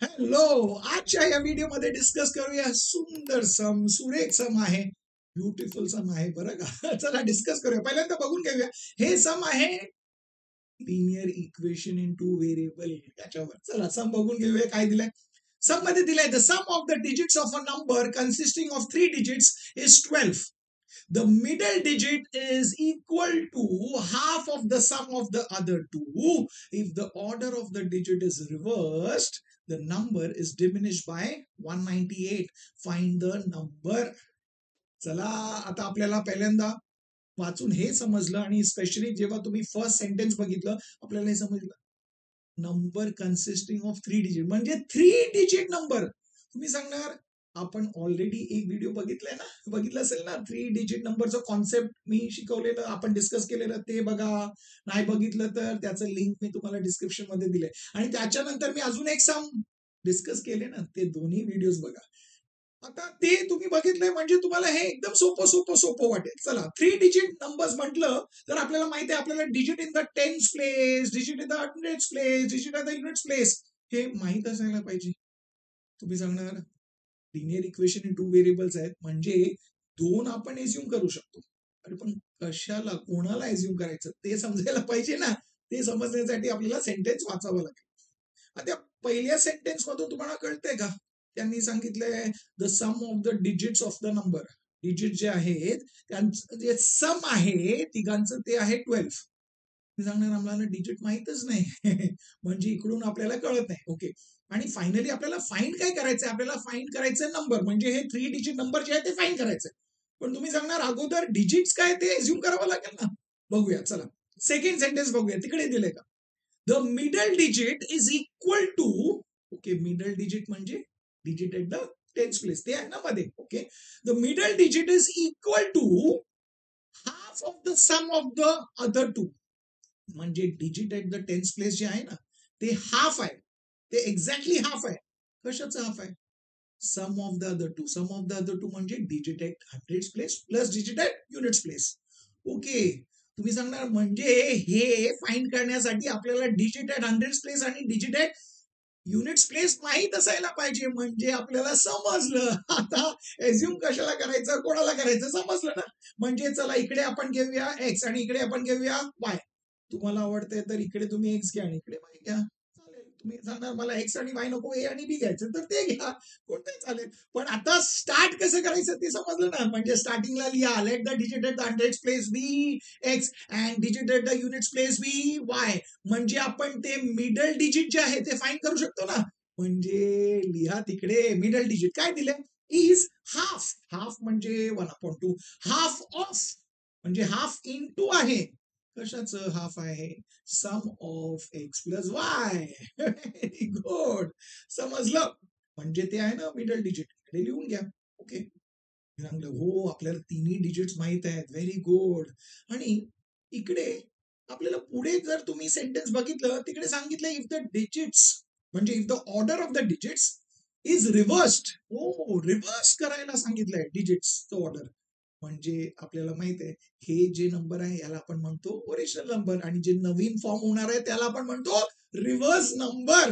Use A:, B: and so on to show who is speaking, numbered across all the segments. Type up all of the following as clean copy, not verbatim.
A: Hello, आजच्या या व्हिडिओमध्ये डिस्कस करूया सुंदर सम, सुरेख सम आहे, ब्युटिफुल सम आहे बरं का. चला डिस्कस करूया. पहिल्यांदा बघून घेऊया. हे सम आहे linear equation in two variable त्याच्यावर. चला सम बघून घेऊया काय दिलंय. सम मध्ये दिलंय the sum of the digits of a number consisting of 3 digits is 12. The middle digit is equal to half of the sum of the other two. If the order of the digit is reversed, the number is diminished by 198. Find the number. चला आता आपल्याला पहिल्यांदा वाचून हे समजलं आणि specially जेव्हा तुम्ही फर्स्ट सेंटेन्स बघितलं आपल्याला हे समजलं नंबर कन्सिस्टिंग ऑफ 3 डिजिट म्हणजे 3 डिजिट नंबर. तुम्ही सांगणार आपण ऑलरेडी एक व्हिडिओ बघितलाय ना, बघितलं असेल ना, 3 डिजिट नंबरचं कॉन्सेप्ट मी शिकवलेलं, आपण डिस्कस केलेलं, ते बघा. नाही बघितलं तर त्याचं लिंक मी तुम्हाला डिस्क्रिप्शन मध्ये दिलंय. आणि त्याच्यानंतर मी अजून एक सम डिस्कस केले ना, ते दोन्ही व्हिडिओज बघा. आता ते तुम्ही बघितलंय म्हणजे तुम्हाला हे एकदम सोपं सोपं सोपं वाटेल. चला 3 डिजिट नंबर्स म्हटलं तर आपल्याला माहिती आहे, आपल्याला digit in the tens place, digit in the hundreds place, digit in the units place हे माहित असायला पाहिजे. तुम्ही सांगणार linear equation in two variables आहेत म्हणजे दोन आपण एज्युम करू शकतो. अरे पण कशाला, कोणाला एज्युम करायचं ते समजायला पाहिजे ना. ते समजण्यासाठी आपल्याला सेंटेन्स वाचावं लागेल. आता पहिल्या सेंटेन्स मधून तुम्हाला कळतंय का, त्यांनी सांगितलंय the sum of the digits of the number. Digit जे आहेत त्यांचं जे सम आहे तिघांचं ते आहे 12. मी सांगणार आम्हाला डिजिट माहितच नाही. म्हणजे इकडून आपल्याला कळत नाही. ओके. आणि फायनली आपल्याला फाइंड काय करायचंय, आपल्याला फाइंड करायचं नंबर म्हणजे हे 3 डिजिट नंबर जे आहे ते फाइंड करायचंय. पण तुम्ही सांगणार अगोदर डिजिट्स काय ते एज्युम करावं लागेल ना. बघूया चला. सेकंड सेंटेन्स बघूया, तिकडे दिले का. The middle digit is equal to. Okay, middle digit म्हणजे digit at the tens place ते आहे ना मध्ये. Okay, the middle digit is equal to half of the sum of the other two. म्हणजे digit at the tens place जे आहे ना ते हाफ आहे, ते एक्झॅक्टली हाफ आहे. कशाचं हाफ आहे, sum of the other two. Sum of the other two म्हणजे digit at hundreds place plus digit at units place. Okay, तुम्ही सांगणार म्हणजे हे फाइंड करण्यासाठी आपल्याला डिजिट एट हंड्रेड्स प्लेस आणि डिजिट एट युनिट्स प्लेस माहीत असायला पाहिजे. म्हणजे आपल्याला समजलं. आता एज्युम कशाला करायचं, कोणाला करायचं समजलं ना. म्हणजे चला इकडे आपण घेऊया एक्स आणि इकडे आपण घेऊया वाय. तुम्हाला आवडतंय तर इकडे तुम्ही एक्स घ्या आणि इकडे वाय घ्या, चालेल. तुम्ही सांगणार मला एक्स आणि वाय नको, ए आणि बी घ्यायचं तर ते घ्या, कोणतंही चालेल. पण आता स्टार्ट कसं करायचं ते समजलं ना. म्हणजे स्टार्टिंगला लिहा let the digit at the hundreds place be x and digit at the units place be y. म्हणजे आपण ते मिडल डिजिट जे आहे ते फाइंड करू शकतो ना. म्हणजे लिहा तिकडे मिडल डिजिट काय दिले, इज हाफ. हाफ म्हणजे 1/2. हाफ ऑफ म्हणजे हाफ इन टू आहे. कशाचं हाफ आहे, sum of X plus Y. Very good, समजलं. म्हणजे ते आहे ना मिडल डिजिट, इकडे लिहून घ्या. ओके, चांगलं. हो, आपल्याला तिन्ही डिजिट्स माहित आहेत. Very good. आणि इकडे आपल्याला पुढे जर तुम्ही सेंटेन्स बघितलं तिकडे सांगितलं इफ द डिजिट्स म्हणजे if the order of the digits is रिव्हर्स्ड. हो, रिव्हर्स करायला सांगितलंय डिजिट्सचं ऑर्डर. म्हणजे आपल्याला माहित आहे हे जे नंबर आहे याला आपण म्हणतो ओरिजिनल नंबर आणि जे नवीन फॉर्म होणार आहे त्याला आपण म्हणतो रिव्हर्स नंबर.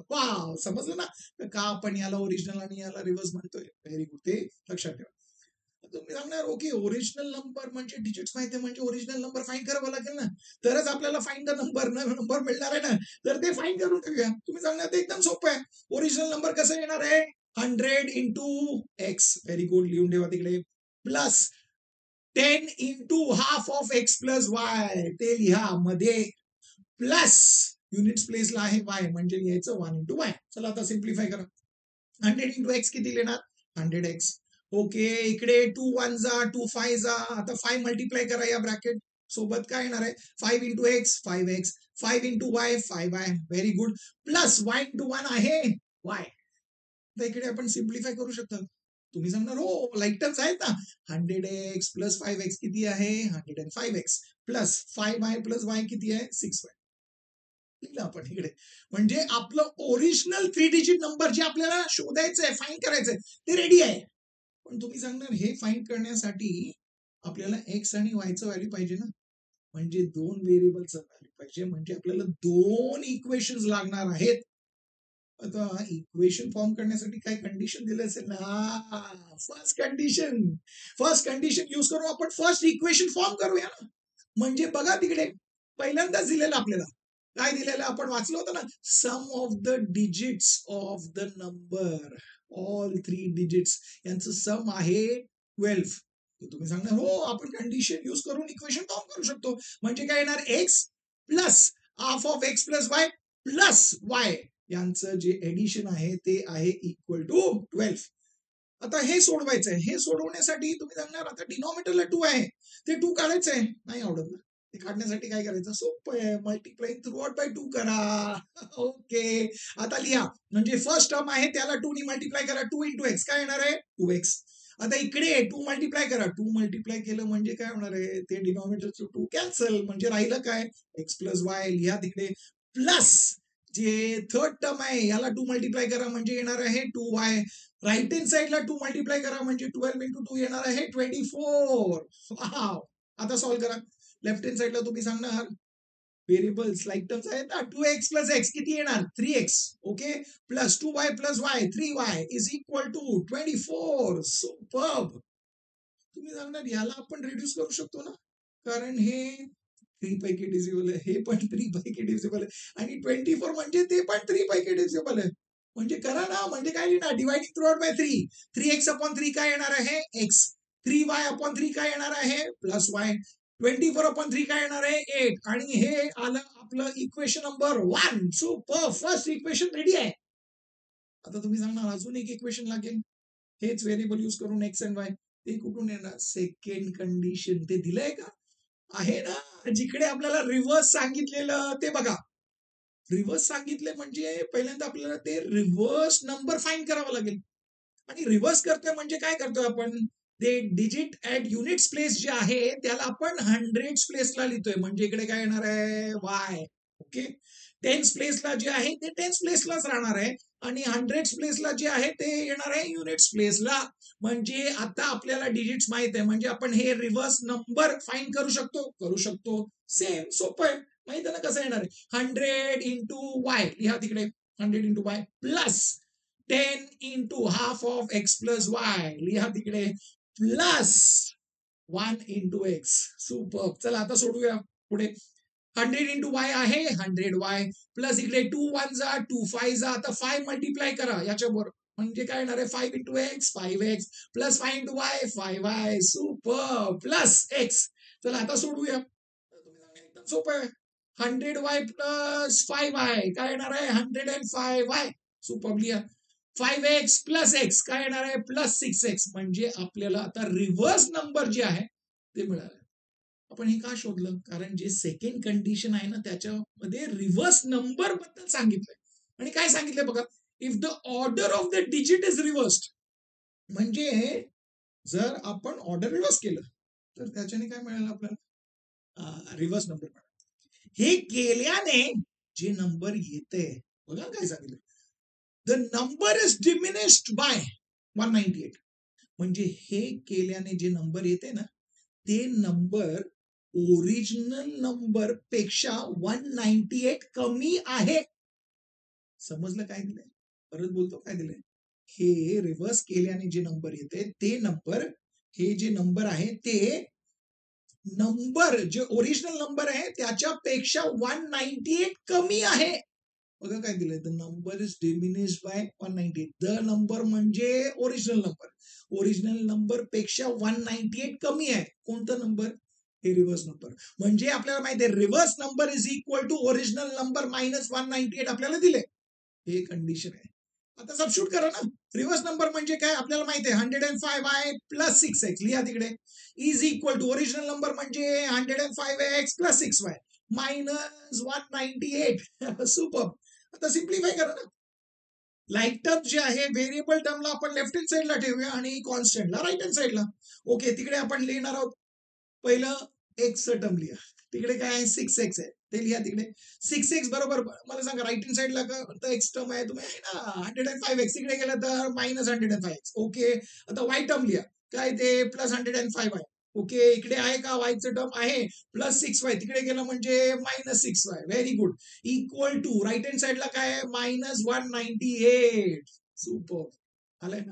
A: वा, समजलं ना का आपण याला ओरिजिनल आणि याला रिव्हर्स म्हणतोय. व्हेरी गुड, ते लक्षात ठेवा. तुम्ही सांगणार ओके ओरिजिनल नंबर म्हणजे डिजिट्स माहिती आहे म्हणजे ओरिजिनल नंबर फाइंड करावा लागेल ना, तरच आपल्याला फाइंड द नंबर नंबर मिळणार आहे ना. तर ते फाइंड करून ठेवूया. तुम्ही सांगणार ते एकदम सोपं आहे. ओरिजिनल नंबर कसं येणार आहे, 100 इंटू एक्स. व्हेरी गुड, लिहून ठेवा तिकडे. Plus 10 into half of X plus Y ते लिहा मध्ये. प्लस युनिट्स प्लेसला आहे वाय म्हणजे लिहायचं 1 इंटू वाय. चला आता सिम्प्लिफाय करा. 100 इंटू एक्स किती लिहिणार, 100x. ओके, इकडे 2 1 जा 2 5 जा. आता 5 मल्टिप्लाय करा या ब्रॅकेट सोबत काय येणार आहे, 5 into x 5x, 5 into Y 5y. Very good. Plus y into 1 आहे वाय. तर इकडे आपण सिम्प्लिफाय करू शकतो. तुम्ही सांगणार हो लाईटच आहेत ना. 100x प्लस 5x किती आहे, 105x plus 5y plus y किती आहे, 6y. लिहिलं आपण इकडे. म्हणजे आपलं ओरिजिनल 3 डिजिट नंबर जे आपल्याला शोधायचंय, फाइंड करायचंय ते रेडी आहे. पण तुम्ही सांगणार हे फाइंड करण्यासाठी आपल्याला एक्स आणि वायचं व्हॅल्यू पाहिजे ना. म्हणजे दोन व्हेरिएबलचं व्हॅल्यू पाहिजे. म्हणजे आपल्याला दोन इक्वेशन्स लागणार आहेत. आता इक्वेशन फॉर्म करण्यासाठी काय कंडिशन दिले असेल ना. फर्स्ट कंडिशन यूज करू आपण फर्स्ट इक्वेशन फॉर्म करूया ना. म्हणजे बघा तिकडे पहिल्यांदाच दिलेलं आपल्याला काय दिलेलं आपण वाचलं होतं ना. Sum of the digits of the number all 3 digits यांचं सम आहे 12. तुम्ही सांगणार हो आपण कंडिशन यूज करून इक्वेशन फॉर्म करू शकतो. म्हणजे काय येणार X plus half of X plus Y plus Y यांचं जे एडिशन आहे ते आहे इक्वल टू 12. आता हे सोडवायचं आहे. हे सोडवण्यासाठी तुम्ही सांगणार आता डिनॉमिनेटरला 2 आहे ते 2 काढायचं आहे. नाही आवडत ना ते काढण्यासाठी काय करायचं सोपं आहे. मल्टिप्लाय थ्रू आउट बाय 2 करा. ओके आता लिहा. म्हणजे फर्स्ट टर्म आहे त्याला 2 ने मल्टिप्लाय करा. 2 इंटू एक्स काय येणार आहे 2x. आता इकडे 2 मल्टिप्लाय करा. 2 मल्टिप्लाय केलं म्हणजे काय होणार आहे ते डिनॉमिनेटरचं 2 कॅन्सल म्हणजे राहिलं काय एक्स प्लस वाय. लिहा तिकडे प्लस जे थर्ड टर्म आहे याला 2 मल्टिप्लाय करा म्हणजे येणार आहे 2y. राईट हँड साइडला 2 मल्टिप्लाय करा म्हणजे 12 इंटू 2 येणार आहे 24. वाव. आता सॉल्व्ह करा. लेफ्ट हँड साइडला तुम्ही सांगणार व्हेरिएबल्स लाईक टर्म्स आहेत ना. 2x प्लस एक्स किती येणार 3x. Okay plus 2y plus y 3y is equal to 24. Superb. तुम्ही सांगणार याला आपण रिड्यूस करू शकतो ना कारण हे 3 पैकी डिव्हिजिबल आहे. हे पण 3 पैकी डिव्हिजिबल आहे आणि 24 म्हणजे ते पण 3 पैकी डिव्हिजिबल आहे. म्हणजे करा ना. म्हणजे काय लिहिणार dividing through out by 3. 3x upon 3 काय येणार आहे x. 3y अपॉन 3 काय येणार आहे प्लस y. 24 अपॉन 3 काय येणार आहे 8. आणि हे आलं आपलं equation number 1. Super first equation ready आहे. आता तुम्ही सांगणार अजून एक इक्वेशन लागेल. हेच व्हेरिएबल यूज करून एक्स अँड वाय. ते कुठून येणार सेकंड कंडिशन ते दिलंय का आहे ना. जिकडे आपल्याला रिव्हर्स सांगितलेलं ते बघा. रिव्हर्स सांगितले म्हणजे पहिल्यांदा आपल्याला ते रिव्हर्स नंबर फाइंड करावा लागेल. आणि रिव्हर्स करतोय म्हणजे काय करतोय आपण ते डिजिट ऍट युनिट्स प्लेस जे आहे त्याला आपण हंड्रेड्स प्लेसला लिहितोय. म्हणजे इकडे काय येणार आहे वाय. ओके टेन्स प्लेसला जे आहे ते टेन्स प्लेसलाच राहणार आहे आणि हंड्रेड्स प्लेसला जे आहे ते येणार आहे युनिट्स प्लेसला. म्हणजे आता आपल्याला डिजिट्स माहित आहे म्हणजे आपण हे रिव्हर्स नंबर फाइंड करू शकतो. सेम सोपं आहे. माहित आहे ना कसं येणार आहे 100 इंटू वाय. लिहा तिकडे 100 into Y plus 10 into half of X plus Y. लिहा तिकडे प्लस 1 इंटू एक्स. सुपर. चला आता सोडूया पुढे. 100 इंटू वाय आहे 100y प्लस इकडे 2 1 जा 2 5 जा. आता 5 मल्टिप्लाय करा याच्याबरोबर म्हणजे काय येणार आहे 5 into x 5x plus 5 into Y 5y. Super plus x. चला आता सोडूया. एकदम सोपं आहे. 100y प्लस 5y काय येणार आहे 105y. सुपर. लिहा 5x प्लस एक्स काय येणार आहे प्लस 6x. म्हणजे आपल्याला आता रिव्हर्स नंबर जे आहे ते मिळालं. आपण हे का शोधलं कारण जे सेकंड कंडिशन आहे ना त्याच्यामध्ये रिव्हर्स नंबर बद्दल सांगितलंय. आणि काय सांगितलंय बघा if the order of the digit is रिव्हर्स्ड. म्हणजे जर आपण ऑर्डर रिव्हर्स केलं तर त्याच्याने काय मिळालं आपल्याला रिव्हर्स नंबर मिळाला. हे केल्याने जे नंबर येते बघा काय सांगितलं the number is diminished by 198. म्हणजे हे केल्याने जे नंबर येते ना ते नंबर ओरिजिनल नंबर पेक्षा 198 कमी आहे. समजलं काय दिलंय परत बोलतो काय दिलंय. हे रिव्हर्स केल्याने जे नंबर येते ते नंबर हे जे नंबर आहे ते नंबर जे ओरिजिनल नंबर आहे त्याच्यापेक्षा 198 कमी आहे. बघा काय दिलंय the number is diminished by 198. The number म्हणजे ओरिजिनल नंबर. ओरिजिनल नंबर पेक्षा 198 कमी आहे. कोणता नंबर हे रिव्हर्स नंबर. म्हणजे आपल्याला माहिती आहे reverse number is equal to original number minus 198 आपल्याला दिले. हे कंडिशन आहे. आता सबस्टिट्यूट करा ना. रिव्हर्स नंबर म्हणजे काय आपल्याला माहिती आहे 105y प्लस 6x. लिहा तिकडे is equal to original number म्हणजे 105x plus 6y minus 198. Super. आता सिम्प्लिफाय करा ना. लाईक टर्म जे आहे व्हेरिएबल टर्मला आपण लेफ्ट हँड साइडला ठेवूया आणि कॉन्स्टंटला राईट हँड साइडला. ओके तिकडे आपण लिहिणार आहोत पहिलं एक्स टर्म लिहा. तिकडे काय आहे 6x आहे ते लिहा तिकडे 6x बरोबर. मला सांगा राईट हँड साइडला का एक्स टर्म आहे तुम्ही आहे ना 105x. तिकडे गेलं तर मायनस 105x. ओके आता वाय टर्म लिहा काय ते प्लस 105 आहे. ओके, इकडे आहे का वायचं टर्म आहे, +6y तिकडे गेलं म्हणजे -6y. Very good. Equal to right hand साइडला काय आहे, -198. सुपर. आलंय ना.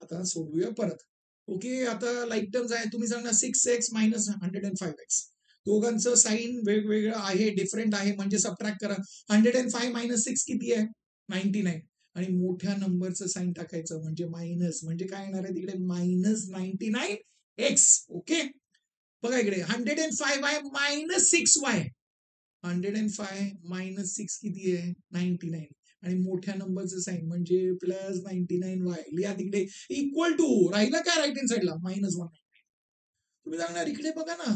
A: आता सोडूया परत. ओके, आता लाईक टर्म्स आहे, तुम्ही सांगा 6x -105x. दोघांचं साईन वेगवेगळं आहे, डिफरंट आहे, म्हणजे सबट्रॅक्ट करा. 105 - 6 किती आहे, 99. आणि मोठ्या नंबरचं साईन टाकायचं म्हणजे मायनस, म्हणजे काय येणार आहे तिकडे, -99x. ओके, बघा इकडे 105y -6y. 105 - 6 किती आहे, 99. आणि मोठ्या नंबरचं साईन म्हणजे +99y. लिहा तिकडे इक्वल टू, राहिलं काय राईट हँड साइडला, -1. तुम्ही सांगणार इकडे बघा ना,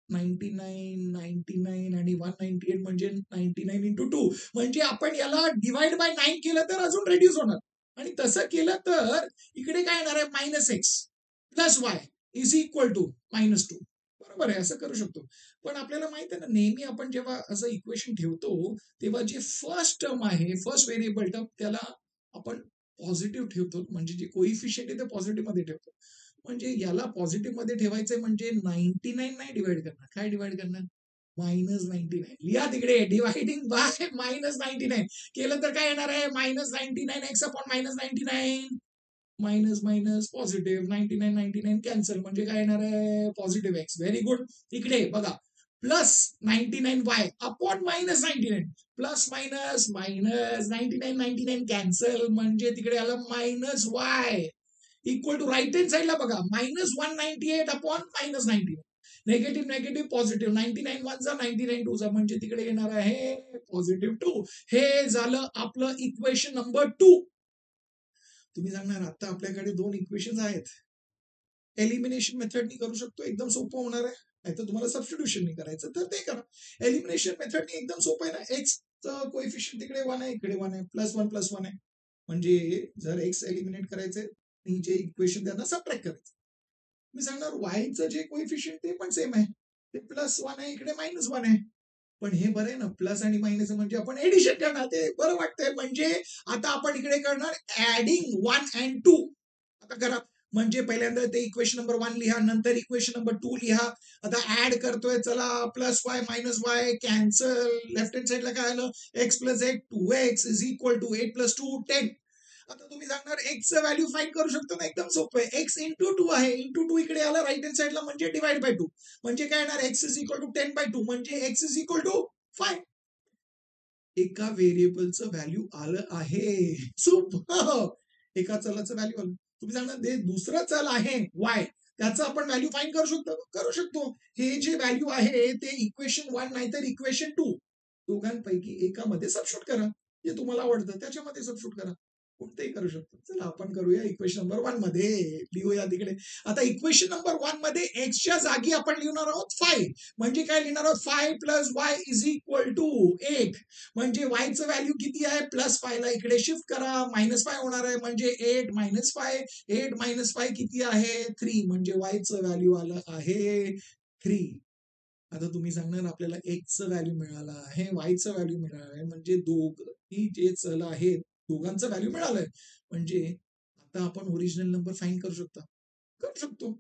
A: 99, 99 आणि 198 म्हणजे 99 × 2. म्हणजे आपण याला डिवाइड बाय 9 केलं तर अजून रेड्यूस होणार. आणि तसं केलं तर इकडे काय येणार आहे, -x +y is equal to -2. बरोबर आहे, असं करू शकतो. पण आपल्याला माहित आहे ना, नेहमी आपण जेव्हा असं इक्वेशन ठेवतो तेव्हा जे फर्स्ट टर्म आहे, फर्स्ट व्हेरिएबल टर्म, त्याला आपण पॉझिटिव्ह ठेवतो. म्हणजे जे कोइफिशियंट आहे ते पॉझिटिव्ह मध्ये ठेवतो. म्हणजे याला पॉझिटिव्ह मध्ये ठेवायचंय म्हणजे 99 नाही डिवाइड करणार. काय डिवाइड करणार, -99. लिहा तिकडे डिवाइडिंग बाय -99 केलं तर काय येणार आहे, -99x upon -99. Minus minus positive, 99 99 cancel, म्हणजे काय येणार आहे, पॉझिटिव्ह x. Very good. इकडे बघा, +99y upon -99. Plus minus minus 99 99 cancel, म्हणजे तिकडे आलं -y equal to right hand साइडला बघा, -198 अपॉन -99. नेगेटिव्ह नेगेटिव्ह पॉझिटिव्ह, 99 1 जा 99 2 जा, म्हणजे तिकडे येणार आहे +2. हे झालं आपलं इक्वेशन नंबर 2. तुम्ही सांगणार आता आपल्याकडे 2 इक्वेशन आहेत, एलिमिनेशन मेथडनी करू शकतो, एकदम सोपं होणार आहे. नाहीतर तुम्हाला सबस्टिट्यूशन करायचं तर ते करा. एलिमिनेशन मेथडनी एकदम सोपं आहे ना. एक्स कोएफिशियंट तिकडे 1 आहे, इकडे 1 आहे, +1 +1 आहे. म्हणजे जर एक्स एलिमिनेट करायचे, जे इक्वेशन त्यांना सबट्रॅक्ट करायचं. मी सांगणार वायचं जे कोएफिशियंट ते पण सेम आहे, ते +1 आहे, इकडे -1 आहे. पण हे बरं आहे ना, प्लस आणि मायनस म्हणजे आपण एडिशन करणार, ते बरं वाटतंय. म्हणजे आता आपण इकडे करणार ऍडिंग 1 and 2. आता करा, म्हणजे पहिल्यांदा ते इक्वेशन नंबर 1 लिहा, नंतर इक्वेशन नंबर 2 लिहा. आता ऍड करतोय, चला, +y -y cancel. Left hand साइडला काय आलं, x + x 2x is equal to 8 + 2 10. आता तुम्ही सांगणार एक्सचं व्हॅल्यू फाइंड करू शकतो ना, एकदम सोपं आहे. एक्स इंटू 2 आहे, इंटू 2 इकडे आला राईट हँड साइडला, म्हणजे डिवाइड बाय 2. म्हणजे काय येणार, x इज इक्वल टू 10/2, म्हणजे x इज इक्वल टू 5. एका व्हेरिएबलचं व्हॅल्यू आलं आहे. सुपर. एका चलाचं व्हॅल्यू आलं. तुम्ही सांगणार ते दुसरं चल आहे y, त्याचं आपण व्हॅल्यू फाइंड करू शकतो. हे जे व्हॅल्यू आहे ते इक्वेशन 1 नाहीतर इक्वेशन 2 दोघांपैकी एकामध्ये सबस्टिट्यूट करा. जे तुम्हाला आवडतं त्याच्यामध्ये सबस्टिट्यूट करा, कोणतेही करू शकतो. चला आपण करूया इक्वेशन नंबर 1 मध्ये, लिहूया तिकडे. आता इक्वेशन नंबर 1 मध्ये एक्सच्या जागी आपण लिहिणार आहोत 5. म्हणजे काय लिहिणार आहोत, 5 + y इज इक्वल टू 8. म्हणजे वायचं व्हॅल्यू किती आहे, +5 ला इकडे शिफ्ट करा, -5 होणार आहे, म्हणजे 8 - 5. 8 - 5 किती आहे, 3. म्हणजे वायचं व्हॅल्यू आलं आहे 3. आता तुम्ही सांगणार आपल्याला एक्सचं व्हॅल्यू मिळालं आहे, वायचं व्हॅल्यू मिळालं आहे, म्हणजे दोघी जे चल आहेत दोघांचं व्हॅल्यू मिळालंय. म्हणजे आता आपण ओरिजिनल नंबर फाइंड करू शकतो.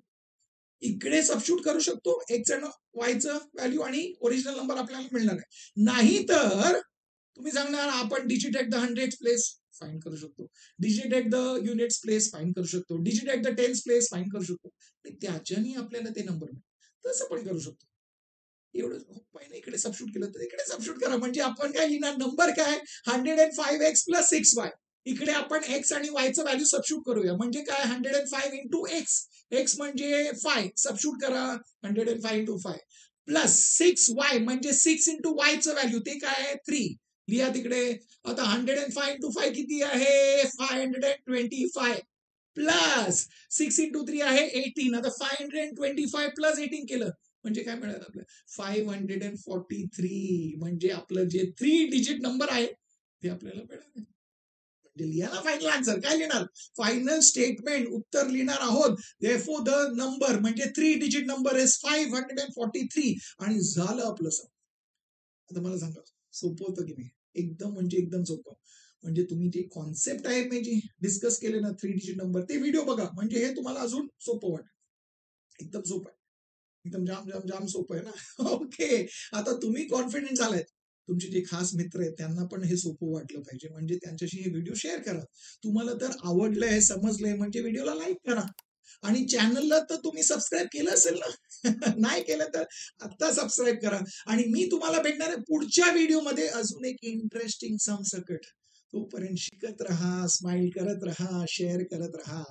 A: इकडे सबस्टिट्यूट करू शकतो, एक्स आणि वायचं व्हॅल्यू, आणि ओरिजिनल नंबर आपल्याला मिळणार आहे. नाही तर तुम्ही सांगणार आपण digit at the hundreds place find करू शकतो, digit at the units place find करू शकतो, digit at the tens place find करू शकतो. त्याच्याने आपल्याला ते नंबर मिळेल, तसं पण करू शकतो. एवढं पहिलं इकडे सबस्टिट्यूट केलं तर इकडे सबस्टिट्यूट करा. म्हणजे आपण काय लिहिणार, नंबर काय, 105x + 6y. इकडे आपण एक्स आणि वायचं व्हॅल्यू सबस्टिट्यूट करूया. म्हणजे काय, 105 × x. एक्स म्हणजे 5, सबस्टिट्यूट करा, 105 × 5 प्लस 6y म्हणजे 6 × yचं व्हॅल्यू ते काय आहे, 3. लिहा तिकडे. आता 105 × 5 किती आहे, 525 प्लस 6 × 3 आहे 18. आता 525 प्लस 18 केलं म्हणजे काय मिळालं आपल्याला, 543. म्हणजे आपलं जे 3 डिजिट नंबर आहे ते आपल्याला मिळालं. म्हणजे लिहा ना फायनल आन्सर. काय लिहिणार, फायनल स्टेटमेंट, उत्तर लिहिणार आहोत. देअरफॉर द नंबर म्हणजे 3 डिजिट नंबर इज 543. आणि झालं आपलं सम. आता मला सांगा, सोपं होतं की नाही, एकदम म्हणजे एकदम सोपं. म्हणजे तुम्ही जे कॉन्सेप्ट आहे मी जे डिस्कस केले ना, 3 डिजिट नंबर, ते व्हिडिओ बघा, म्हणजे हे तुम्हाला अजून सोपं वाटेल. एकदम सोपं आहे. एकदम जाम जाम जाम सोपं आहे ना. ओके. आता तुम्ही कॉन्फिडंट झालात. तुमचे जे खास मित्र आहेत त्यांना पण हे सोपं वाटलं पाहिजे. म्हणजे त्यांच्याशी हे व्हिडिओ शेअर करा. तुम्हाला तर आवडलंय, समजलंय म्हणजे व्हिडिओला लाईक करा. आणि चॅनलला तर तुम्ही सबस्क्राईब केलं असेल ना? नाही केलं तर आत्ता सबस्क्राईब करा. आणि मी तुम्हाला भेटणार आहे पुढच्या व्हिडिओमध्ये अजून एक इंटरेस्टिंग सम सकट. तोपर्यंत शिकत राहा, स्माइल करत राहा, शेअर करत राहा.